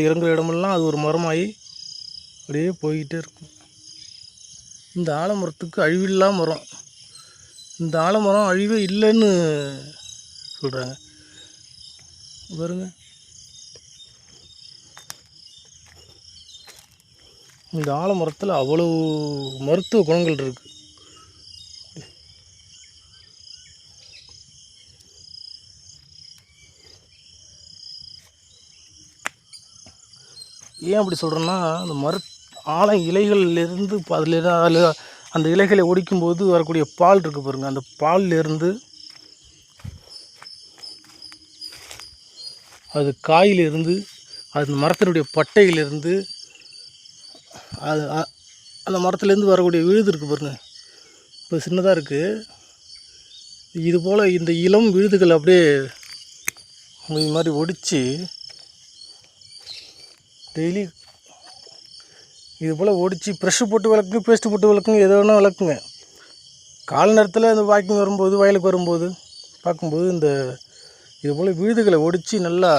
இறங்குற இடமெல்லாம் அது ஒரு மரமாகி அப்படியே போய்கிட்டே இருக்கும். இந்த ஆலமரத்துக்கு அழிவில்லா மரம். இந்த ஆலமரம் அழிவே இல்லைன்னு சொல்கிறாங்க. பாருங்க, இந்த ஆலமரத்தில் அவ்வளோ மருத்துவ குணங்கள் இருக்குது. ஏன் அப்படி சொல்கிறேன்னா, அந்த ஆல இலைகள்லேருந்து அதில் அந்த இலைகளை ஒடிக்கும்போது வரக்கூடிய பால் இருக்குது பாருங்கள், அந்த பால்லேருந்து அது காயிலிருந்து அது மரத்தினுடைய பட்டையிலிருந்து அது அந்த மரத்துலேருந்து வரக்கூடிய விழுது இருக்குது பாருங்கள், இப்போ சின்னதாக இருக்குது. இதுபோல் இந்த இளம் விழுதுகள் அப்படியே இது மாதிரி ஒடித்து டெய்லி இது போல் ஒடித்து ப்ரெஷ்ஷு போட்டு விளக்குங்க, பேஸ்ட்டு போட்டு விளக்குங்க, எதை வேணால் விளக்குங்க. காலை நேரத்தில் இந்த வாக்கிங் வரும்போது, வயலுக்கு வரும்போது பார்க்கும்போது இது போல் விழுதுகளை ஒடித்து நல்லா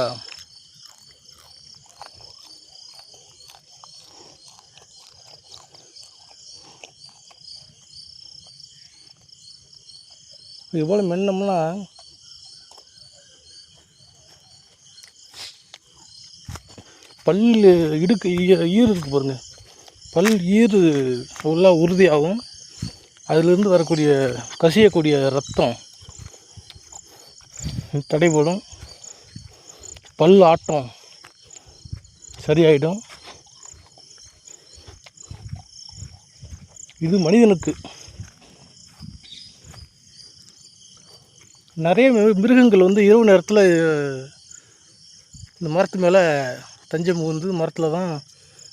இது போல் மென்னோம்னா பல்லு இடுக்கு ஈர் இருக்குது பாருங்கள், பல் ஈர் நல்லா உறுதியாகும். அதிலிருந்து வரக்கூடிய கசியக்கூடிய ரத்தம் தடைபடும், பல் ஆட்டம் சரியாயிடும். இது மனிதனுக்கு. நிறைய மிருகங்கள் இரவு நேரத்தில் இந்த மரத்து மேலே தஞ்சம் புகுந்து மரத்தில் தான்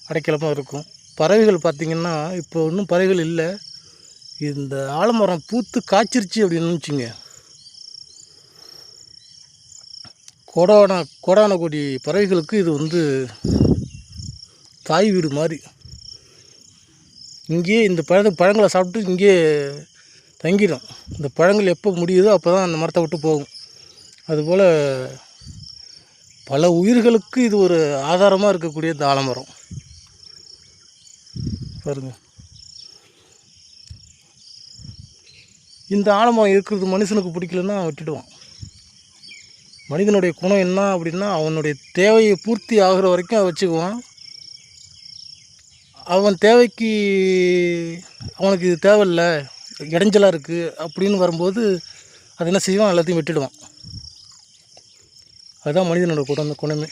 அடைக்கலமாக இருக்கும். பறவைகள் பார்த்திங்கன்னா இப்போ ஒன்றும் பறவைகள் இல்லை. இந்த ஆலமரம் பூத்து காய்ச்சிருச்சு அப்படின்னு வச்சுங்க, கோடான கோடி பறவைகளுக்கு இது தாய் வீடு மாதிரி. இங்கேயே இந்த பழங்களை சாப்பிட்டு இங்கேயே தங்கிடும். இந்த பழங்கள் எப்போ முடியுதோ அப்போ தான் அந்த மரத்தை விட்டு போகும். அதுபோல் பல உயிர்களுக்கு இது ஒரு ஆதாரமாக இருக்கக்கூடிய இந்த ஆலமரம் பாருங்கள். இந்த ஆலமரம் இருக்கிறது மனுஷனுக்கு பிடிக்கலன்னா விட்டுடுவான். மனிதனுடைய குணம் என்ன அப்படின்னா, அவனுடைய தேவையை பூர்த்தி ஆகிற வரைக்கும் அதை வச்சுக்குவான். அவன் தேவைக்கு அவனுக்கு இது தேவையில்லை, இடைஞ்சலாக இருக்குது அப்படின்னு வரும்போது அது என்ன செய்வான், எல்லாத்தையும் விட்டுடுவான். அதுதான் மனிதனோட குணமே.